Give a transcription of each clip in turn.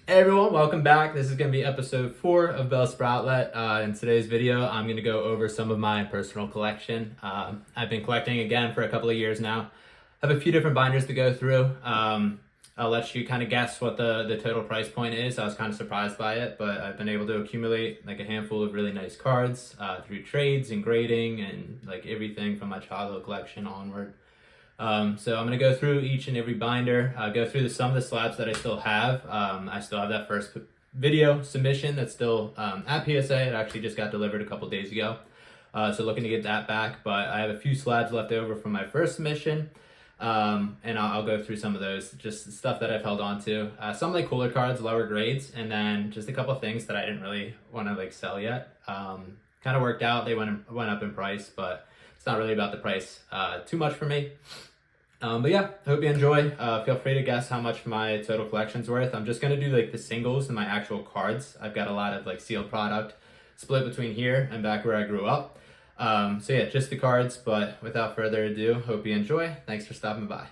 Hey everyone, welcome back. This is going to be episode 4 of Bell Sproutlet. In today's video, I'm going to go over some of my personal collection. I've been collecting again for a couple of years now. I have a few different binders to go through. I'll let you kind of guess what the total price point is. I was kind of surprised by it, but I've been able to accumulate like a handful of really nice cards through trades and grading and like everything from my childhood collection onward. So I'm going to go through each and every binder, go through some of the slabs that I still have. I still have that first video submission that's still at PSA. It actually just got delivered a couple days ago. So looking to get that back, but I have a few slabs left over from my first submission. And I'll go through some of those, just stuff that I've held on to. Some like cooler cards, lower grades, and then just a couple things that I didn't really want to like sell yet. Kind of worked out. They went up in price, but it's not really about the price too much for me. But yeah, hope you enjoy. Feel free to guess how much my total collection's worth. I'm just gonna do like the singles and my actual cards. I've got a lot of like sealed product split between here and back where I grew up. So yeah, just the cards, but without further ado, hope you enjoy. Thanks for stopping by.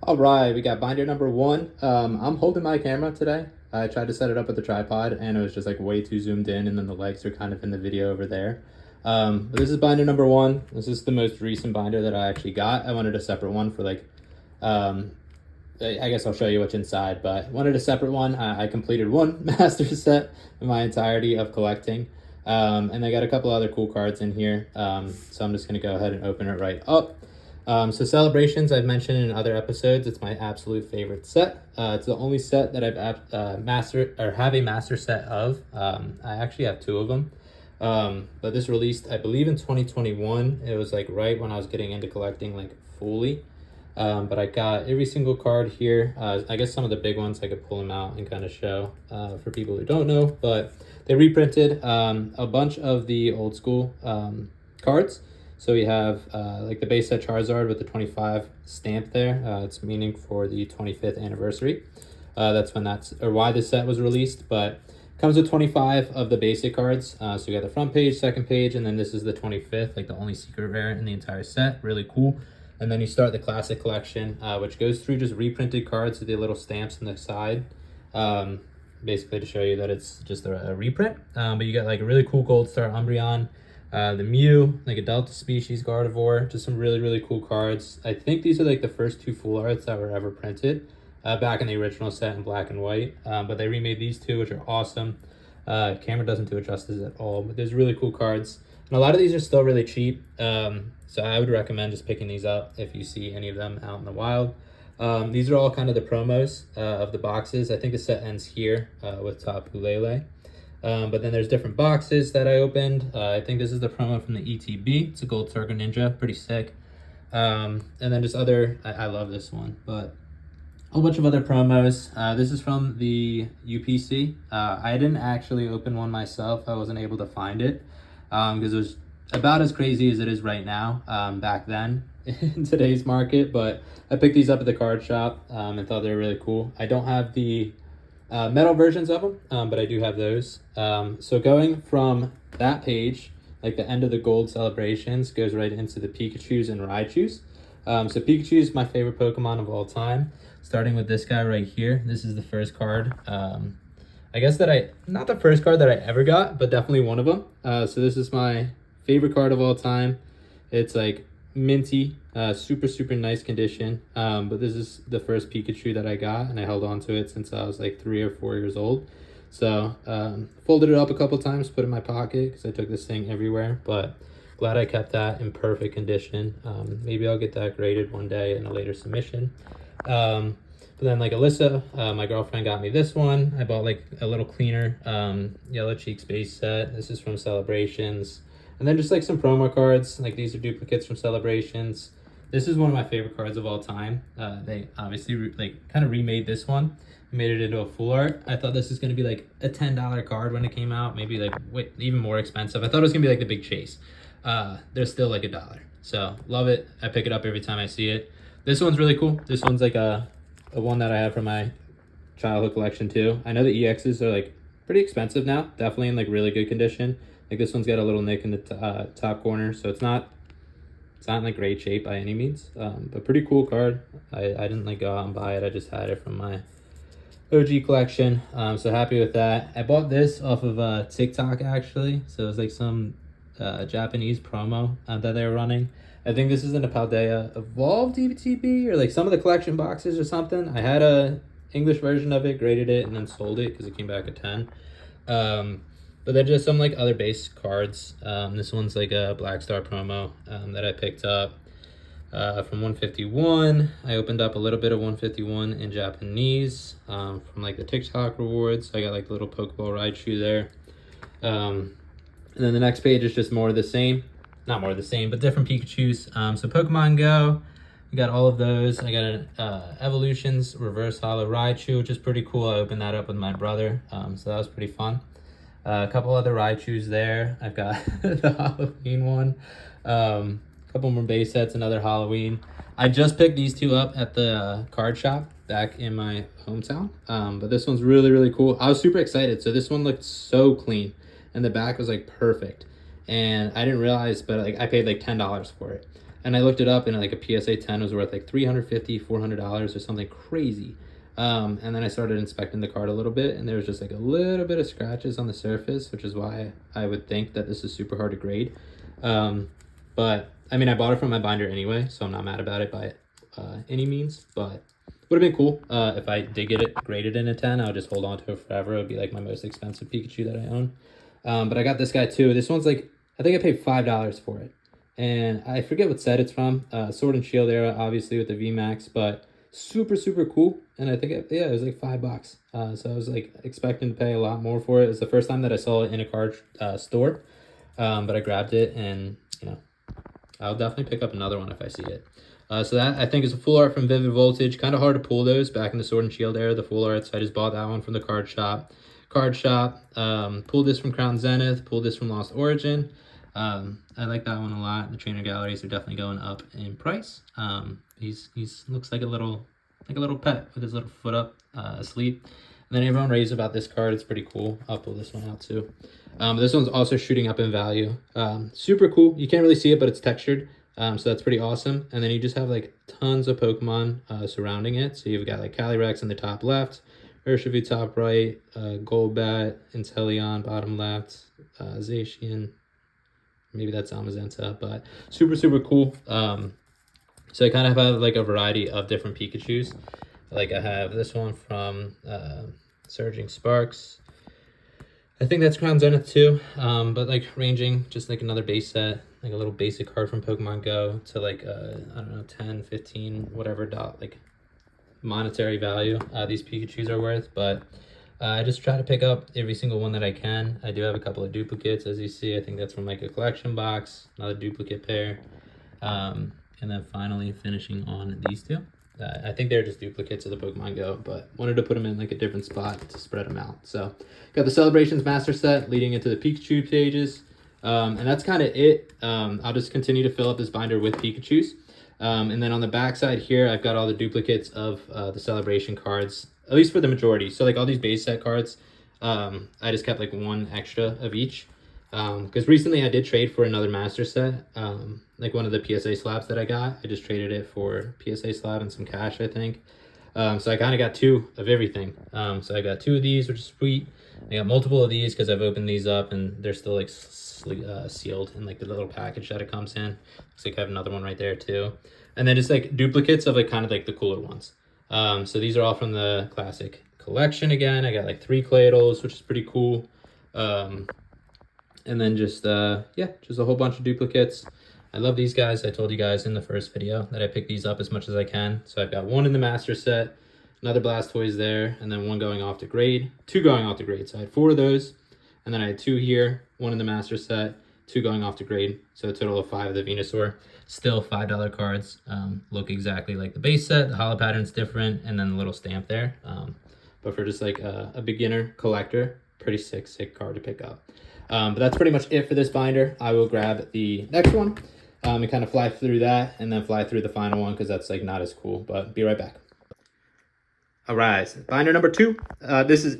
All right, we got binder number 1. I'm holding my camera today. I tried to set it up with the tripod and it was just like way too zoomed in, and then the legs are kind of in the video over there. But this is binder number 1. This is the most recent binder that I actually got. I wanted a separate one for like, I guess I'll show you what's inside, but wanted a separate one. I completed one master set in my entirety of collecting. And I got a couple other cool cards in here. So I'm just gonna go ahead and open it right up. So Celebrations, I've mentioned in other episodes, it's my absolute favorite set. It's the only set that I've have a master set of. I actually have 2 of them. But this released, I believe, in 2021. It was like right when I was getting into collecting like fully. But I got every single card here. I guess some of the big ones I could pull them out and kind of show for people who don't know. But they reprinted a bunch of the old school cards. So we have like the base set Charizard with the 25 stamp there. It's meaning for the 25th anniversary. That's when why this set was released. But comes with 25 of the basic cards. So you got the front page, second page, and then this is the 25th, like the only secret rare in the entire set. Really cool. And then you start the classic collection, which goes through just reprinted cards with the little stamps on the side. Basically to show you that it's just a reprint. But you got like a really cool Gold Star Umbreon, the Mew, like a Delta Species Gardevoir, just some really, really cool cards. I think these are like the first 2 full arts that were ever printed. Back in the original set in black and white, but they remade these 2, which are awesome. Camera doesn't do it justice at all, but there's really cool cards, and a lot of these are still really cheap. So I would recommend just picking these up if you see any of them out in the wild. These are all kind of the promos of the boxes. I think the set ends here with Tapu Lele. But then there's different boxes that I opened. I think this is the promo from the ETB. It's a Gold Turtle Ninja, pretty sick. And then just other, I love this one, but a whole bunch of other promos. This is from the UPC. I didn't actually open one myself. I wasn't able to find it because it was about as crazy as it is right now back then in today's market. But I picked these up at the card shop and thought they were really cool. I don't have the metal versions of them, but I do have those. So going from that page, like the end of the gold celebrations, goes right into the Pikachus and Raichus. So Pikachu is my favorite Pokemon of all time. Starting with this guy right here. This is the first card. I guess not the first card that I ever got, but definitely one of them. So this is my favorite card of all time. It's like minty, super, super nice condition. But this is the first Pikachu that I got, and I held on to it since I was like 3 or 4 years old. So folded it up a couple times, put it in my pocket because I took this thing everywhere. But glad I kept that in perfect condition. Maybe I'll get that graded one day in a later submission. But then like Alyssa, my girlfriend got me this one. I bought like a little cleaner Yellow Cheeks base set. This is from Celebrations. And then just like some promo cards. Like these are duplicates from Celebrations. This is one of my favorite cards of all time. They obviously like kind of remade this one, made it into a full art. I thought this was going to be like a $10 card when it came out, maybe like even more expensive. I thought it was going to be like the Big Chase. They're still like $1. So love it. I pick it up every time I see it. This one's really cool. This one's like a one that I have from my childhood collection too. I know the EXs are like pretty expensive now, definitely in like really good condition. Like this one's got a little nick in the top corner, so it's not in like great shape by any means, but pretty cool card. I didn't like go out and buy it. I just had it from my OG collection. So happy with that. I bought this off of TikTok actually. So it was like some Japanese promo that they were running. I think this is in a Paldea Evolved ETB or like some of the collection boxes or something. I had a English version of it, graded it, and then sold it because it came back at 10. But then just some like other base cards. This one's like a Black Star promo that I picked up from 151. I opened up a little bit of 151 in Japanese from like the TikTok rewards. I got like a little Pokeball Raichu there. And then the next page is just more of the same. Not more of the same, but different Pikachus. So Pokemon Go, we got all of those. I got an Evolutions Reverse Holo Raichu, which is pretty cool. I opened that up with my brother, so that was pretty fun. A couple other Raichus there. I've got the Halloween one. Couple more base sets, another Halloween. I just picked these two up at the card shop back in my hometown. But this one's really, really cool. I was super excited. So this one looked so clean and the back was like perfect. And I didn't realize, but like I paid like $10 for it. And I looked it up and like a PSA 10 was worth like $350, $400 or something crazy. And then I started inspecting the card a little bit and there was just like a little bit of scratches on the surface, which is why I would think that this is super hard to grade. But I mean, I bought it from my binder anyway, so I'm not mad about it by any means, but would have been cool if I did get it graded in a 10. I would just hold on to it forever. It would be like my most expensive Pikachu that I own. But I got this guy too. This one's like, I think I paid $5 for it. And I forget what set it's from. Sword and Shield era, obviously with the VMAX, but super, super cool. And I think, it was like $5. So I was like expecting to pay a lot more for it. It was the first time that I saw it in a card store. But I grabbed it and, you know, I'll definitely pick up another one if I see it. So that I think is a full art from Vivid Voltage. Kind of hard to pull those back in the Sword and Shield era, the full arts. I just bought that one from the card shop. Pulled this from Crown Zenith, pulled this from Lost Origin. I like that one a lot. The trainer galleries are definitely going up in price. He's looks like a little pet with his little foot up asleep. And then everyone raves about this card. It's pretty cool. I'll pull this one out too. This one's also shooting up in value. Super cool. You can't really see it, but it's textured. So that's pretty awesome. And then you just have like tons of Pokemon surrounding it. So you've got like Calyrex in the top left, Urshifu top right, Golbat, Inteleon bottom left, Zacian. Maybe that's Zamazenta, but super, super cool. So I kind of have like a variety of different Pikachus. Like I have this one from Surging Sparks. I think that's Crown Zenith too, but like ranging just like another base set, like a little basic card from Pokemon Go to like, I don't know, 10, 15, whatever like monetary value these Pikachus are worth. But I just try to pick up every single one that I can. I do have a couple of duplicates, as you see. I think that's from like a collection box, another duplicate pair. And then finally finishing on these two. I think they're just duplicates of the Pokemon Go, but wanted to put them in like a different spot to spread them out. So got the Celebrations Master Set leading into the Pikachu pages. And that's kind of it. I'll just continue to fill up this binder with Pikachus. And then on the back side here, I've got all the duplicates of the Celebration cards, at least for the majority. So like all these base set cards, I just kept like one extra of each. Because recently I did trade for another master set, like one of the PSA slabs that I got. I just traded it for PSA slab and some cash, I think. So I kind of got two of everything. So I got two of these, which is sweet. I got multiple of these because I've opened these up and they're still like sealed in like the little package that it comes in. Looks like I have another one right there too. And then just like duplicates of like kind of like the cooler ones. So these are all from the classic collection again. I got like 3 Claydol's, which is pretty cool. And then just, just a whole bunch of duplicates. I love these guys. I told you guys in the first video that I pick these up as much as I can. So I've got one in the master set, another Blastoise there, and then one going off to grade, 2 going off to grade. So I had 4 of those, and then I had 2 here, 1 in the master set, 2 going off to grade. So a total of 5 of the Venusaur. Still $5 cards, look exactly like the base set. The holo pattern's different, and then the little stamp there. But for just like a beginner collector, pretty sick card to pick up. But that's pretty much it for this binder. I will grab the next one and kind of fly through that and then fly through the final one because that's like not as cool, but be right back. All right, binder number 2. This is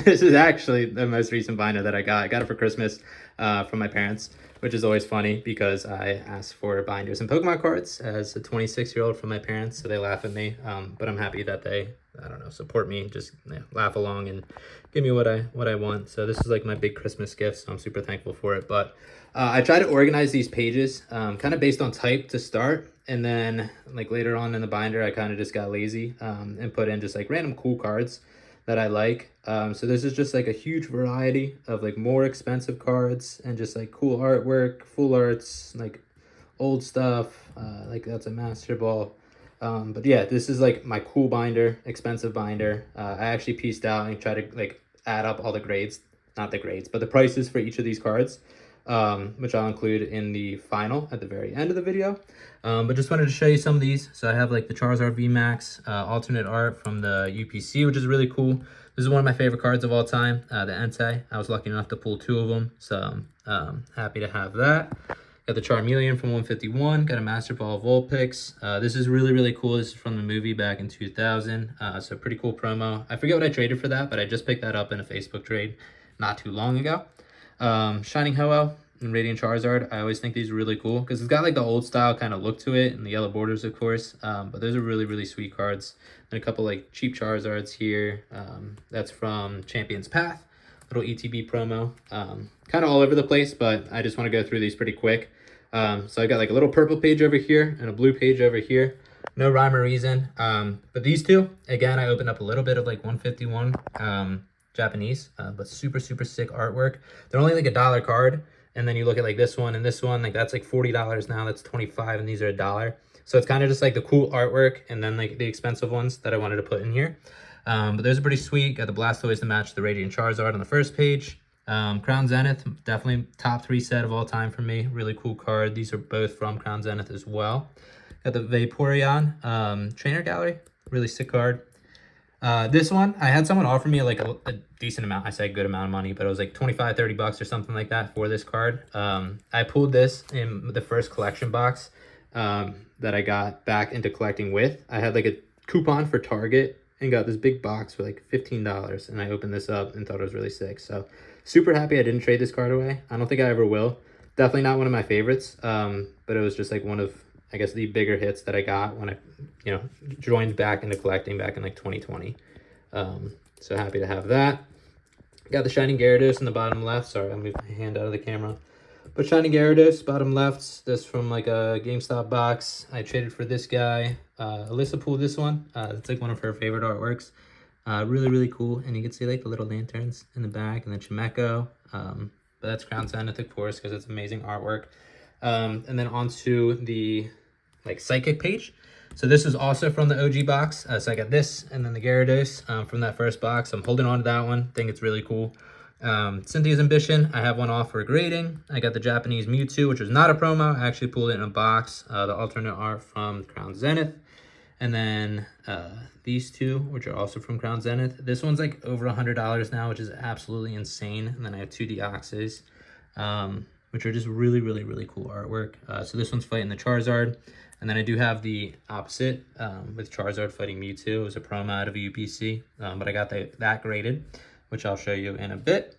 this is actually the most recent binder that I got. I got it for Christmas from my parents, which is always funny because I asked for binders and Pokemon cards as a 26-year-old from my parents, so they laugh at me. But I'm happy that they, I don't know, support me, just laugh along and give me what I want. So this is like my big Christmas gift, so I'm super thankful for it. But I try to organize these pages kind of based on type to start. And then like later on in the binder, I kind of just got lazy and put in just like random cool cards that I like. So this is just like a huge variety of like more expensive cards and just like cool artwork, full arts, like old stuff. Like that's a Master Ball. But yeah, this is like my cool binder, expensive binder. I actually pieced out and tried to like add up all the grades, not the grades, but the prices for each of these cards. Which I'll include in the final at the very end of the video. But just wanted to show you some of these. So I have like the Charizard VMAX alternate art from the UPC, which is really cool. This is one of my favorite cards of all time, the Entei. I was lucky enough to pull 2 of them, so happy to have that. Got the Charmeleon from 151, got a Master Ball Vulpix. This is really, really cool. This is from the movie back in 2000, so pretty cool promo. I forget what I traded for that, but I just picked that up in a Facebook trade not too long ago. Shining Ho-Oh and Radiant Charizard. I always think these are really cool because it's got like the old style kind of look to it and the yellow borders, of course. But those are really, really sweet cards. And a couple like cheap Charizards here. That's from Champion's Path, little ETB promo. Kind of all over the place, but I just want to go through these pretty quick. So I got like a little purple page over here and a blue page over here. No rhyme or reason. But these two, again, I opened up a little bit of like 151. Japanese, but super sick artwork. They're only like $1 card, and then you look at like this one and this one, like that's like $40 now, that's 25, and these are $1. So it's kind of just like the cool artwork and then like the expensive ones that I wanted to put in here. But those are pretty sweet. Got the Blastoise to match the Radiant Charizard on the first page. Crown Zenith, definitely top 3 set of all time for me. Really cool card. These are both from Crown Zenith as well. Got the Vaporeon Trainer Gallery, really sick card. This one, I had someone offer me like a decent amount. I say a good amount of money, but it was like 25, 30 bucks or something like that for this card. I pulled this in the first collection box that I got back into collecting with. I had like a coupon for Target and got this big box for like $15. And I opened this up and thought it was really sick. So super happy I didn't trade this card away. I don't think I ever will. Definitely not one of my favorites, but it was just like one of, I guess, the bigger hits that I got when I, joined back into collecting back in like 2020. So happy to have that. Got the Shining Gyarados in the bottom left. Sorry, I'll move my hand out of the camera. But Shining Gyarados, bottom left. This from like a GameStop box. I traded for this guy. Alyssa pulled this one. It's like one of her favorite artworks. Really cool. And you can see like the little lanterns in the back and then Chimecho. But that's Crown Zenith, of course, because it's amazing artwork. And then onto the like Psychic page. So this is also from the OG box. So I got this and then the Gyarados from that first box. I'm holding on to that one. Think it's really cool. Cynthia's Ambition, I have one off for grading. I got the Japanese Mewtwo, which was not a promo. I actually pulled it in a box. The alternate art from Crown Zenith. And then these two, which are also from Crown Zenith. This one's like over $100 now, which is absolutely insane. And then I have 2 Deoxys, which are just really cool artwork. So this one's fighting the Charizard. And then I do have the opposite with Charizard fighting Mewtwo. It was a promo out of a UPC, but I got that graded, which I'll show you in a bit.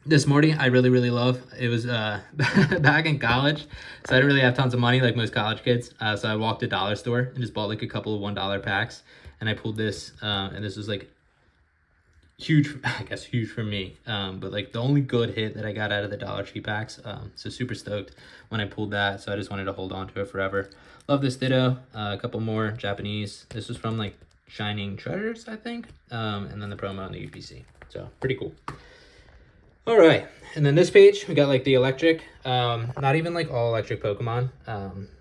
This Morty, I really love. It was back in college, so I didn't really have tons of money like most college kids. So I walked to dollar store and just bought like a couple of $1 packs, and I pulled this, and this was like huge, I guess huge for me, but like the only good hit that I got out of the Dollar Tree packs. So super stoked when I pulled that, so I just wanted to hold on to it forever. Love this Ditto. A couple more Japanese. This was from like Shining Treasures, I think, and then the promo on the UPC, so pretty cool. All right, and then this page, we got like the electric, not even like all electric Pokemon.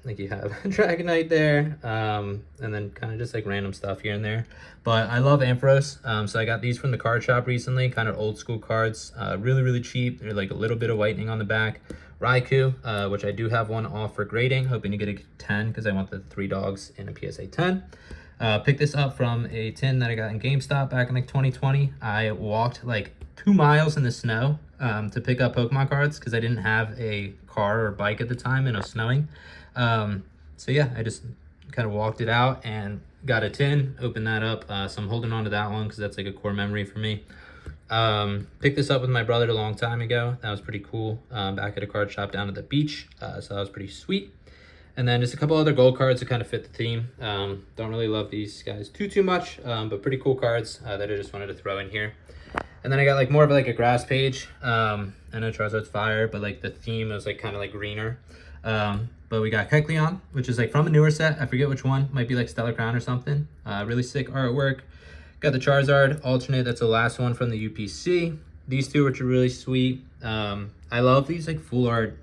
Like you have Dragonite there, and then kind of just like random stuff here and there. But I love Ampharos, so I got these from the card shop recently, kind of old school cards, really cheap. They're like a little bit of whitening on the back. Raikou, which I do have one off for grading, hoping to get a 10 because I want the 3 dogs in a PSA 10. Picked this up from a tin that I got in GameStop back in like 2020. I walked like 2 miles in the snow to pick up Pokemon cards because I didn't have a car or bike at the time and it was snowing. So yeah, I just kind of walked it out and got a tin, opened that up. So I'm holding on to that one because that's like a core memory for me. Picked this up with my brother a long time ago. That was pretty cool. Back at a card shop down at the beach. So that was pretty sweet. And then just a couple other gold cards to kind of fit the theme. Don't really love these guys too much, but pretty cool cards that I just wanted to throw in here. And then I got like more of like a grass page. I know Charizard's fire, but like the theme was like kind of like greener. But we got Kecleon, which is like from a newer set. I forget which one. Might be like Stellar Crown or something. Really sick artwork. Got the Charizard alternate. That's the last one from the UPC. These two, which are really sweet. I love these like full art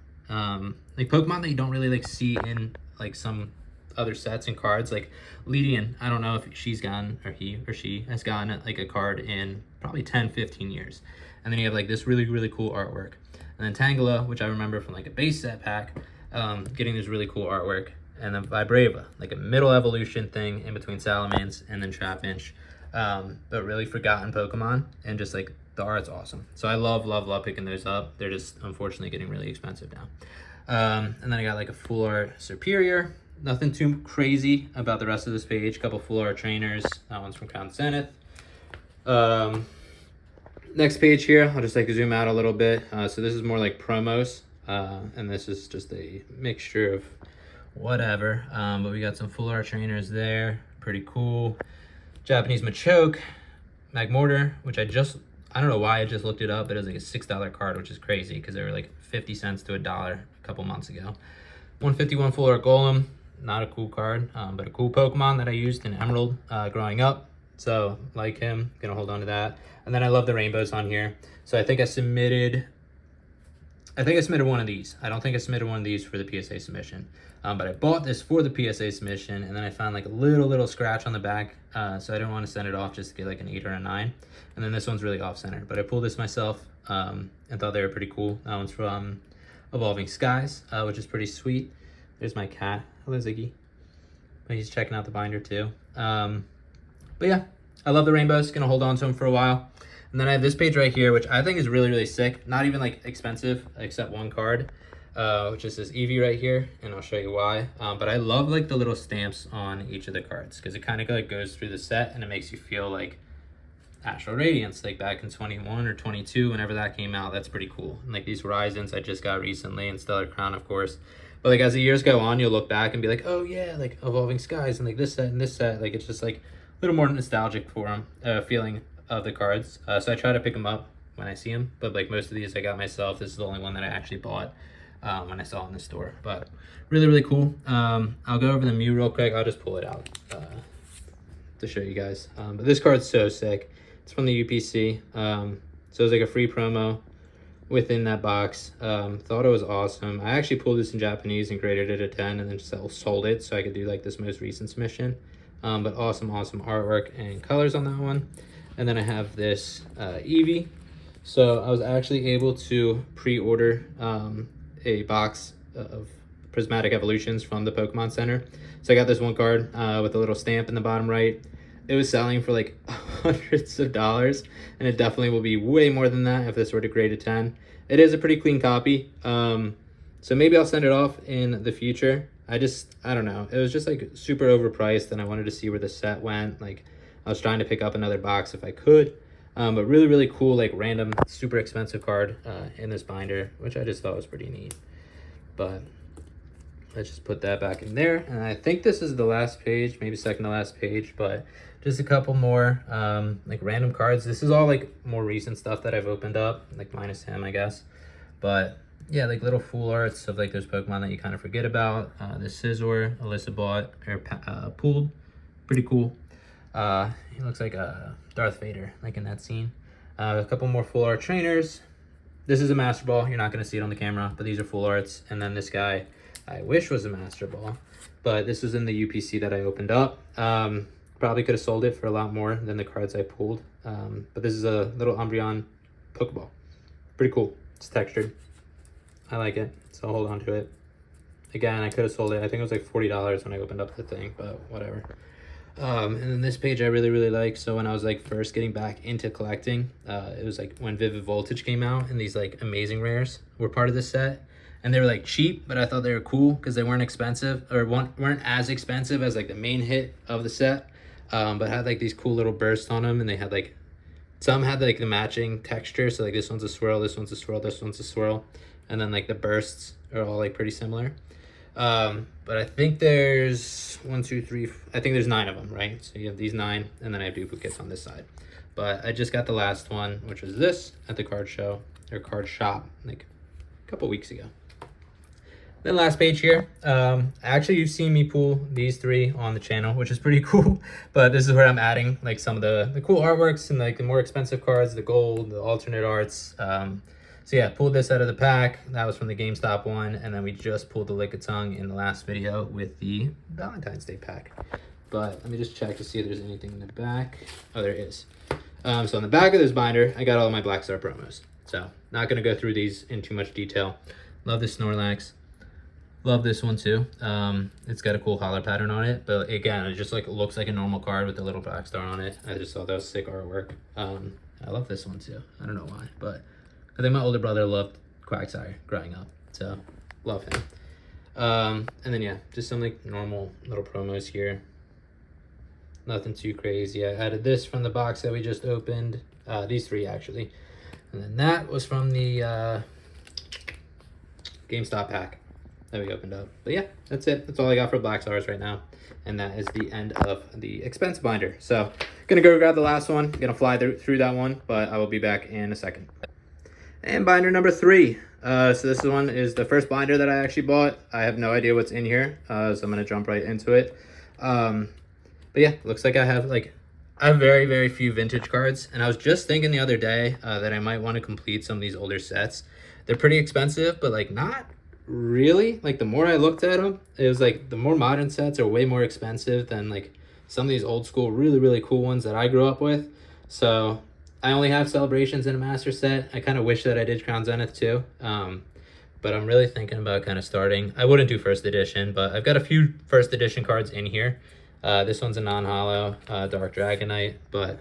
like Pokemon that you don't really like see in like some other sets and cards. Like Lydian, I don't know if she's gotten, or he or she has gotten like a card in probably 10-15 years. And then you have like this really cool artwork. And then Tangela, which I remember from like a base set pack, getting this really cool artwork. And then Vibrava, like a middle evolution thing in between Salamence and then Trapinch. But really forgotten Pokemon, and just like the art's awesome. So I love picking those up. They're just unfortunately getting really expensive now. And then I got like a full art Serperior. Nothing too crazy about the rest of this page. Couple full art trainers. That one's from Crown Zenith. Next page here, I'll just like zoom out a little bit. So this is more like promos, and this is just a mixture of whatever. But we got some full art trainers there. Pretty cool. Japanese Machoke, Magmortar, which I don't know why I just looked it up, but it was like a $6 card, which is crazy because they were like 50 cents to $1 a couple months ago. 151 Full Art Golem, not a cool card, but a cool Pokemon that I used in Emerald growing up. So like him, gonna hold on to that. And then I love the rainbows on here. So I think I submitted one of these. I don't think I submitted one of these for the PSA submission. But I bought this for the PSA submission, and then I found like a little scratch on the back. So I didn't want to send it off just to get like an 8 or a 9. And then this one's really off center. But I pulled this myself and thought they were pretty cool. That one's from Evolving Skies, which is pretty sweet. There's my cat. Hello, Ziggy. But he's checking out the binder too. But yeah, I love the rainbows. Gonna hold on to them for a while. And then I have this page right here, which I think is really sick. Not even like expensive, except one card, which is this Eevee right here, and I'll show you why. But I love like the little stamps on each of the cards because it kind of like goes through the set and it makes you feel like Astral Radiance, like back in 21 or 22, whenever that came out. That's pretty cool. And like these Horizons I just got recently, and Stellar Crown, of course. But like as the years go on, you'll look back and be like, oh yeah, like Evolving Skies and like this set and this set. Like it's just like a little more nostalgic for them, feeling of the cards. So I try to pick them up when I see them, but like most of these I got myself. This is the only one that I actually bought when I saw it in the store. But really cool. I'll go over the Mew real quick. I'll just pull it out to show you guys. But this card's so sick. It's from the UPC. So it's like a free promo within that box. Thought it was awesome. I actually pulled this in Japanese and graded it a 10 and then sold it so I could do like this most recent submission. But awesome artwork and colors on that one. And then I have this Eevee. So I was actually able to pre-order a box of Prismatic Evolutions from the Pokemon Center. So I got this one card with a little stamp in the bottom right. It was selling for like hundreds of dollars, and it definitely will be way more than that if this were to grade a 10. It is a pretty clean copy. So maybe I'll send it off in the future. I don't know. It was just like super overpriced, and I wanted to see where the set went. Like I was trying to pick up another box if I could. But really cool, like random, super expensive card in this binder, which I just thought was pretty neat. But let's just put that back in there. And I think this is the last page, maybe second to last page, but just a couple more like random cards. This is all like more recent stuff that I've opened up, like minus him, I guess. But yeah, like little full arts of like those Pokemon that you kind of forget about. This Scizor, Alyssa bought or pulled, pretty cool. He looks like a Darth Vader, like in that scene. A couple more full art trainers. This is a Master Ball. You're not going to see it on the camera, but these are full arts. And then this guy, I wish was a Master Ball, but this was in the UPC that I opened up. Probably could have sold it for a lot more than the cards I pulled. But this is a little Umbreon Pokeball. Pretty cool. It's textured. I like it, so I'll hold on to it. Again, I could have sold it. I think it was like $40 when I opened up the thing, but whatever. And then this page I really like. So when I was like first getting back into collecting, it was like when Vivid Voltage came out, and these like amazing rares were part of the set. and they were like cheap, but I thought they were cool because they weren't expensive, or weren't as expensive as like the main hit of the set, but had like these cool little bursts on them, and they had like, some had like the matching texture, so like this one's a swirl, this one's a swirl, this one's a swirl, and then like the bursts are all like pretty similar. But I think there's 1, 2, 3, I think there's 9 of them, right? So you have these 9, and then I have duplicates on this side. But I just got the last one, which was this, at the card show, or card shop, like a couple weeks ago. Then last page here, actually you've seen me pull these 3 on the channel, which is pretty cool, but this is where I'm adding like some of the cool artworks and like the more expensive cards, the gold, the alternate arts. So yeah, pulled this out of the pack. That was from the GameStop one, and then we just pulled the Lickitung in the last video with the Valentine's Day pack. But let me just check to see if there's anything in the back. Oh, there is. So on the back of this binder, I got all of my Black Star promos. So not gonna go through these in too much detail. Love this Snorlax. Love this one too. It's got a cool hollow pattern on it, but again, it just like looks like a normal card with a little Black Star on it. I just thought that was sick artwork. I love this one too. I don't know why, but I think my older brother loved Quagsire growing up, so love him. And then yeah, just some like normal little promos here. Nothing too crazy. I added this from the box that we just opened. These 3 actually, and then that was from the GameStop pack that we opened up. But yeah, that's it. That's all I got for Black Stars right now. And that is the end of the expense binder. So gonna go grab the last one. Gonna fly through that one, but I will be back in a second. And binder number 3. So this one is the first binder that I actually bought. I have no idea what's in here, so I'm gonna jump right into it. But yeah, looks like I have very, very few vintage cards. And I was just thinking the other day that I might want to complete some of these older sets. They're pretty expensive, but like not really. Like the more I looked at them, it was like the more modern sets are way more expensive than like some of these old school, really, really cool ones that I grew up with. So I only have Celebrations in a master set. I kind of wish that I did Crown Zenith too. But I'm really thinking about kind of starting. I wouldn't do first edition, but I've got a few first edition cards in here. This one's a non-hollow Dark Dragonite, but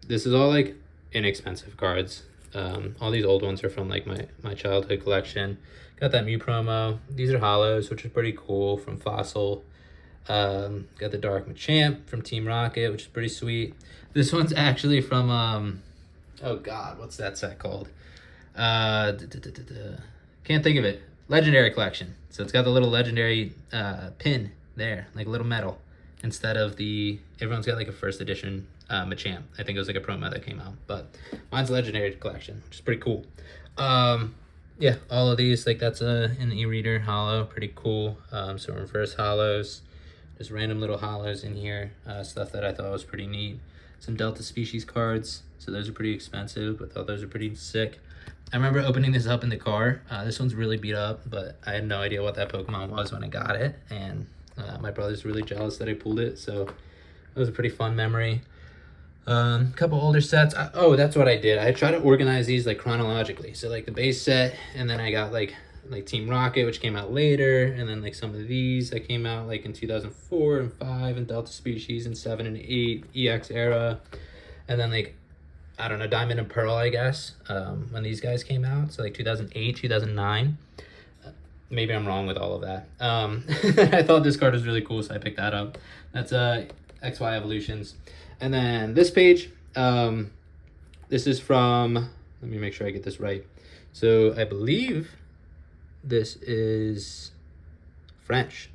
this is all like inexpensive cards. All these old ones are from like my childhood collection. Got that Mew promo. These are hollows, which is pretty cool, from Fossil. Got the Dark Machamp from Team Rocket, which is pretty sweet. This one's actually from oh god, what's that set called? Can't think of it. Legendary Collection. So it's got the little legendary pin there, like a little medal, instead of the, everyone's got like a first edition Machamp. I think it was like a promo that came out, but mine's Legendary Collection, which is pretty cool. Yeah, all of these, like that's an e-reader hollow, pretty cool. So reverse hollows, just random little hollows in here, stuff that I thought was pretty neat. Some Delta Species cards, so those are pretty expensive, but thought those are pretty sick. I remember opening this up in the car. This one's really beat up, but I had no idea what that Pokemon was when I got it, and my brother's really jealous that I pulled it, so it was a pretty fun memory. Couple older sets. Oh, that's what I did. I tried to organize these like chronologically. So like the base set, and then I got like Team Rocket, which came out later, and then like some of these that came out like in 2004 and 5, and Delta Species in 7 and 8, EX era, and then like, I don't know, Diamond and Pearl, I guess, when these guys came out. So like 2008, 2009. Maybe I'm wrong with all of that. I thought this card was really cool, so I picked that up. That's XY Evolutions. And then this page, this is from, let me make sure I get this right. So I believe this is French.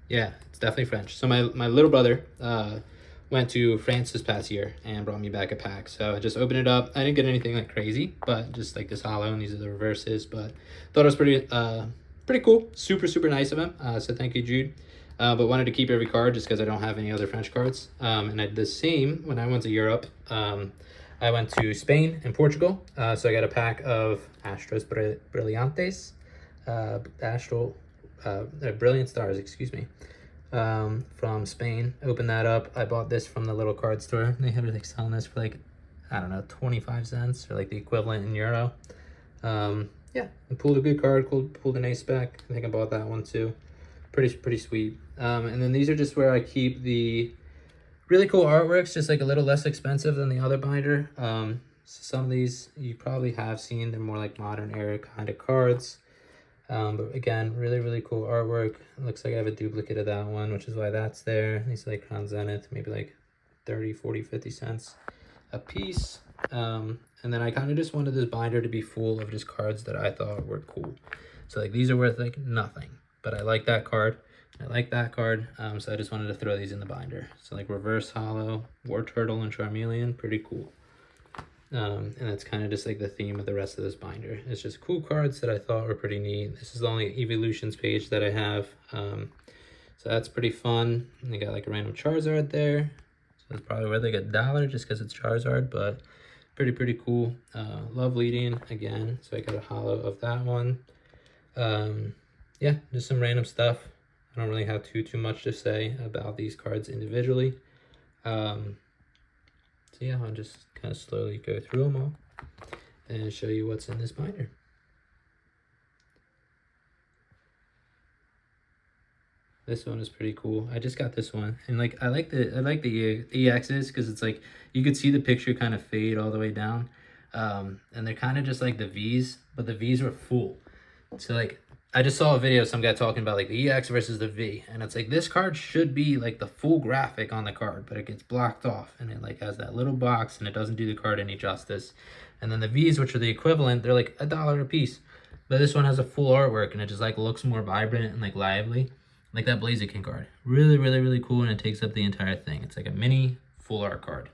Yeah, it's definitely French. So my little brother went to France this past year and brought me back a pack. So I just opened it up. I didn't get anything like crazy, but just like this hollow, and these are the reverses. But thought it was pretty cool. Super, super nice of him. So thank you, Jude. But wanted to keep every card just because I don't have any other French cards. And I did the same when I went to Europe. I went to Spain and Portugal. So I got a pack of Astros Brilliantes, Brilliant Stars, excuse me, from Spain. Opened that up. I bought this from the little card store. They had like selling this for like, I don't know, 25 cents or like the equivalent in euro. Yeah, I pulled a good card, pulled an ace back. I think I bought that one too. Pretty sweet. And then these are just where I keep the really cool artworks, just like a little less expensive than the other binder. So some of these you probably have seen. They're more like modern era kind of cards. But again, really cool artwork. It looks like I have a duplicate of that one, which is why that's there. These are like Crown Zenith, maybe like 30, 40, 50 cents a piece. And then I kind of just wanted this binder to be full of just cards that I thought were cool. So like these are worth like nothing, but I like that card. I like that card, so I just wanted to throw these in the binder. So like Reverse Hollow, War Turtle, and Charmeleon, pretty cool. And that's kind of just like the theme of the rest of this binder. It's just cool cards that I thought were pretty neat. This is the only Evolutions page that I have. So that's pretty fun. And they got like a random Charizard there. So it's probably worth like $1 just because it's Charizard, but pretty cool. Love leading again. So I got a holo of that one. Yeah, just some random stuff. I don't really have too much to say about these cards individually. So yeah, I'll just kind of slowly go through them all and show you what's in this binder. This one is pretty cool. I just got this one, and like I like the EXs because it's like you could see the picture kind of fade all the way down, and they're kind of just like the V's, but the V's were full. So like I just saw a video of some guy talking about like the EX versus the V, and it's like this card should be like the full graphic on the card, but it gets blocked off, and it like has that little box, and it doesn't do the card any justice. And then the V's, which are the equivalent, they're like $1 a piece, but this one has a full artwork, and it just like looks more vibrant and like lively. Like that Blaziken card, really cool, and it takes up the entire thing. It's like a mini full art card,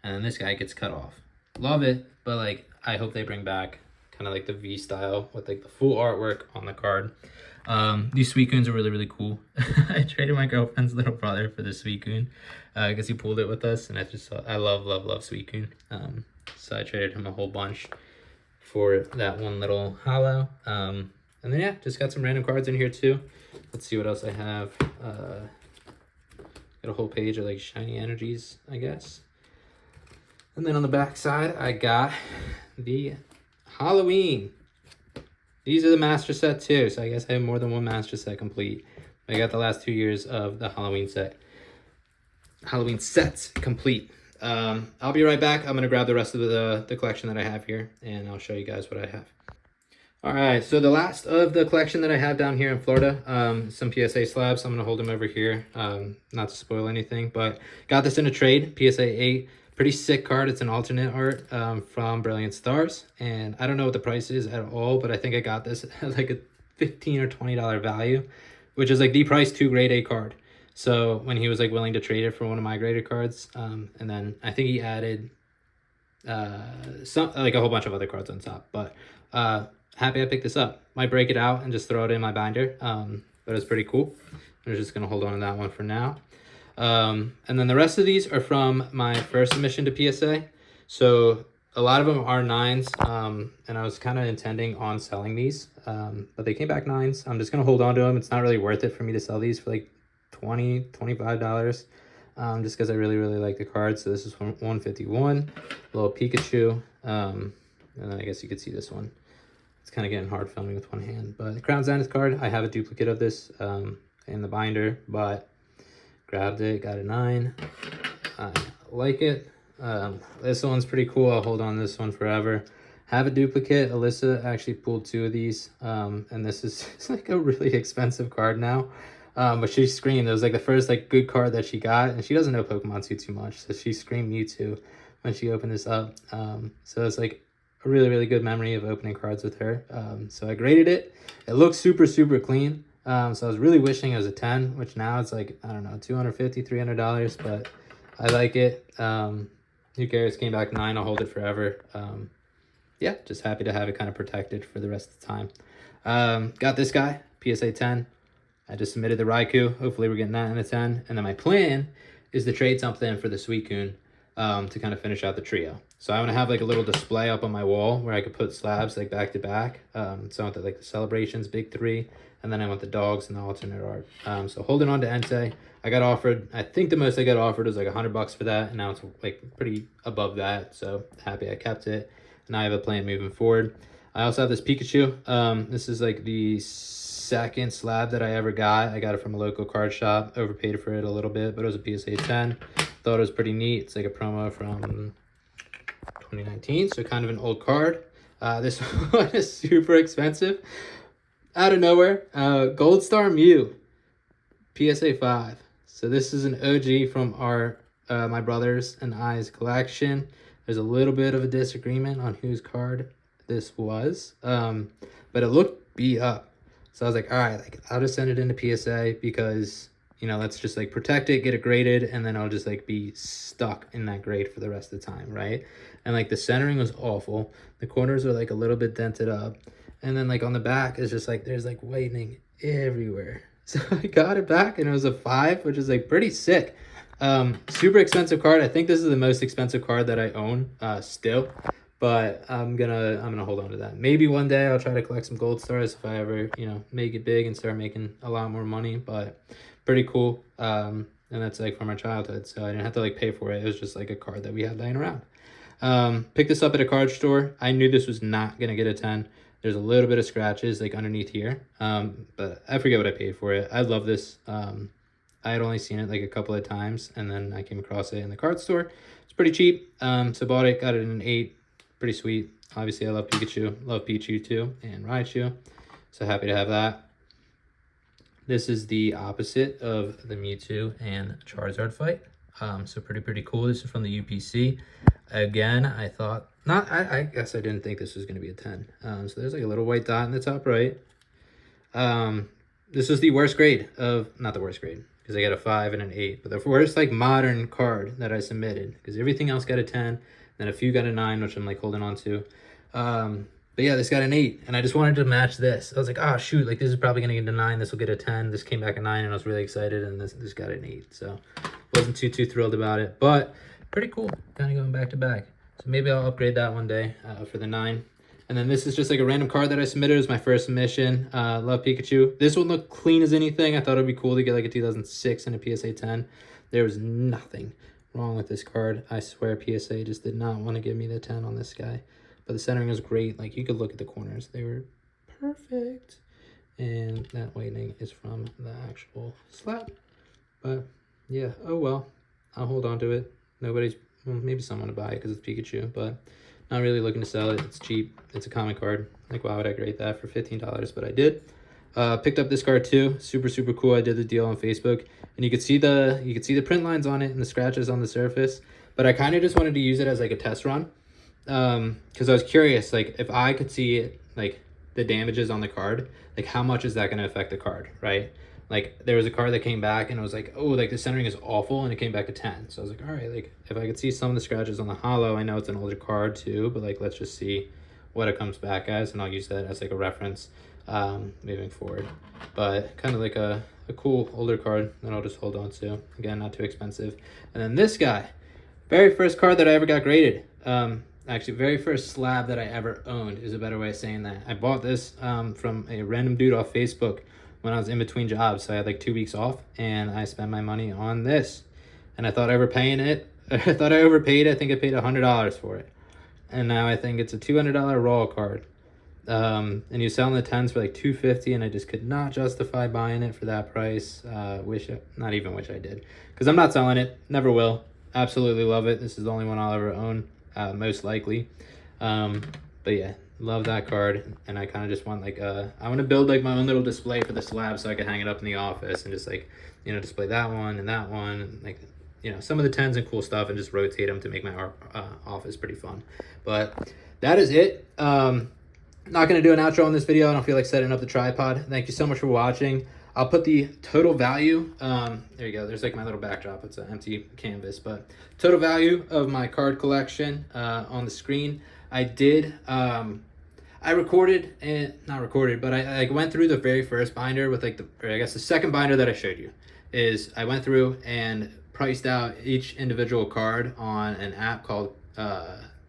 and then this guy gets cut off. Love it, but like I hope they bring back kind of like the V style with like the full artwork on the card. These Suicunes are really cool. I traded my girlfriend's little brother for the Suicune because he pulled it with us, and I love Suicune. So I traded him a whole bunch for that one little holo. And then yeah, just got some random cards in here too. Let's see what else I have. Got a whole page of like shiny energies, I guess. And then on the back side, I got the Halloween. These are the master set too, so I guess I have more than one master set complete. I got the last 2 years of the Halloween sets complete. I'll be right back. I'm gonna grab the rest of the collection that I have here, and I'll show you guys what I have. All right, so the last of the collection that I have down here in Florida, some PSA slabs. I'm gonna hold them over here, not to spoil anything, but got this in a trade, PSA 8. Pretty sick card. It's an alternate art from Brilliant Stars, and I don't know what the price is at all, but I think I got this at like a $15 or $20 value, which is like the price to grade A card. So when he was like willing to trade it for one of my graded cards, and then I think he added some like a whole bunch of other cards on top, but happy I picked this up. Might break it out and just throw it in my binder, but it's pretty cool. I'm just gonna hold on to that one for now. And then the rest of these are from my first submission to PSA. So a lot of them are 9s, and I was kind of intending on selling these, but they came back 9s. I'm just gonna hold on to them. It's not really worth it for me to sell these for like $20, $25, just because I really like the cards. So this is 151, little Pikachu, and then I guess you could see this one. It's kind of getting hard filming with one hand, but the Crown Zenith card, I have a duplicate of this in the binder, but grabbed it, got a 9. I like it. This one's pretty cool. I'll hold on to this one forever. Have a duplicate. Alyssa actually pulled 2 of these, and this is it's like a really expensive card now. But she screamed. It was like the first like good card that she got, and she doesn't know Pokemon too much, so she screamed Mewtwo when she opened this up. So it's like a really good memory of opening cards with her. So I graded it. It looks super clean. So I was really wishing it was a 10, which now it's like, I don't know, $250, $300, but I like it. Who cares? Came back 9. I'll hold it forever. Yeah, just happy to have it kind of protected for the rest of the time. Got this guy, PSA 10. I just submitted the Raikou. Hopefully we're getting that in a 10. And then my plan is to trade something for the Suicune to kind of finish out the trio. So I want to have like a little display up on my wall where I could put slabs like back to back. So I want like the celebrations, big 3, and then I want the dogs and the alternate art. So holding on to Entei, I got offered, I think the most I got offered was like $100 for that, and now it's like pretty above that. So happy I kept it, and I have a plan moving forward. I also have this Pikachu. This is like the second slab that I ever got. I got it from a local card shop, overpaid for it a little bit, but it was a PSA 10. Thought it was pretty neat. It's like a promo from 2019, so kind of an old card. This one is super expensive. out of nowhere, Gold Star Mew, PSA 5. So this is an OG from our my brother's and I's collection. There's a little bit of a disagreement on whose card this was, but it looked beat up. So I was like, all right, like I'll just send it into PSA because, you know, let's just like protect it, get it graded, and then I'll just like be stuck in that grade for the rest of the time, right? And like the centering was awful. The corners are like a little bit dented up. And then like on the back is just like, there's like whitening everywhere. So I got it back and it was a 5, which is like pretty sick. Super expensive card. I think this is the most expensive card that I own still, but I'm gonna hold on to that. Maybe one day I'll try to collect some gold stars if I ever, you know, make it big and start making a lot more money, but pretty cool. And that's like from our childhood, so I didn't have to like pay for it. It was just like a card that we had laying around. Picked this up at a card store. I knew this was not gonna get a 10. There's a little bit of scratches like underneath here, but I forget what I paid for it. I love this. I had only seen it like a couple of times, and then I came across it in the card store. It's pretty cheap, so bought it, got it in an 8. Pretty sweet. Obviously, I love Pikachu, love Pichu too, and Raichu, so happy to have that. This is the opposite of the Mewtwo and Charizard fight, so pretty cool. This is from the UPC. Again, I thought, I guess I didn't think this was going to be a 10. So there's like a little white dot in the top right. This was the worst grade of, not the worst grade, because I got a 5 and an 8, but the worst like modern card that I submitted, because everything else got a 10, then a few got a 9, which I'm like holding on to. But yeah, this got an 8, and I just wanted to match this. I was like, oh shoot, like this is probably gonna get a 9, this will get a 10. This came back a 9, and I was really excited, and this got an 8. So wasn't too thrilled about it, but pretty cool, kind of going back to back. So maybe I'll upgrade that one day for the 9. And then this is just like a random card that I submitted. It was my first submission. Love Pikachu. This one looked clean as anything. I thought it'd be cool to get like a 2006 and a PSA 10. There was nothing wrong with this card. I swear PSA just did not want to give me the 10 on this guy. But the centering was great. Like you could look at the corners. They were perfect. And that whitening is from the actual slab. But yeah, oh well. I'll hold on to it. Nobody's, well, maybe someone to buy it because it's Pikachu, but not really looking to sell it. It's cheap. It's a comic card. Like, why would I grade that for $15? But I did. Picked up this card too. Super cool. I did the deal on Facebook, and you could see the print lines on it and the scratches on the surface. But I kind of just wanted to use it as like a test run, because I was curious, like if I could see it, like the damages on the card, like how much is that going to affect the card, right? Like there was a card that came back and it was like, oh, like the centering is awful, and it came back a 10. So I was like, all right, like if I could see some of the scratches on the holo, I know it's an older card too, but like let's just see what it comes back as, and I'll use that as like a reference moving forward. But kind of like a cool older card that I'll just hold on to. Again, not too expensive. And then this guy, very first card that I ever got graded. Actually, very first slab that I ever owned is a better way of saying that. I bought this from a random dude off Facebook when I was in between jobs. So I had like 2 weeks off, and I spent my money on this. And I thought overpaying it. I thought I overpaid. I think I paid $100 for it. And now I think it's a $200 raw card. And you're selling the 10s for like $250, and I just could not justify buying it for that price. Not even wish I did, because I'm not selling it. Never will. Absolutely love it. This is the only one I'll ever own, most likely. But yeah, love that card, and I kind of just want like I want to build like my own little display for the slab so I can hang it up in the office and just like, you know, display that one and that one, and like, you know, some of the 10s and cool stuff, and just rotate them to make my office pretty fun. But that is it. Not going to do an outro on this video. I don't feel like setting up the tripod. Thank you so much for watching. I'll put the total value, there you go, there's like my little backdrop, it's an empty canvas, but total value of my card collection on the screen. I did, I recorded, and not recorded, but I like went through the very first binder with like or I guess the second binder that I showed you, is I went through and priced out each individual card on an app called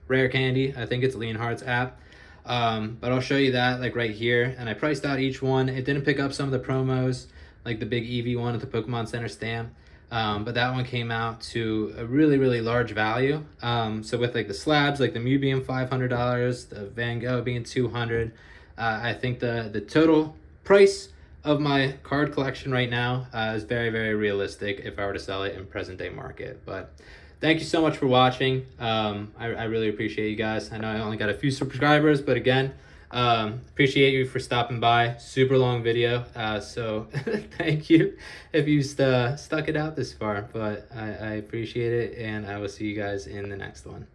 Rare Candy. I think it's Leonhardt's app. But I'll show you that like right here, and I priced out each one. It didn't pick up some of the promos, like the big Eevee one at the Pokemon Center stamp, but that one came out to a really large value. So with like the slabs, like the Mew being $500, the Van Gogh being $200, I think the total price of my card collection right now is very realistic if I were to sell it in present day market. But thank you so much for watching. I really appreciate you guys. I know I only got a few subscribers, but again, Appreciate you for stopping by. Super long video, so thank you if you stuck it out this far, but I appreciate it, and I will see you guys in the next one.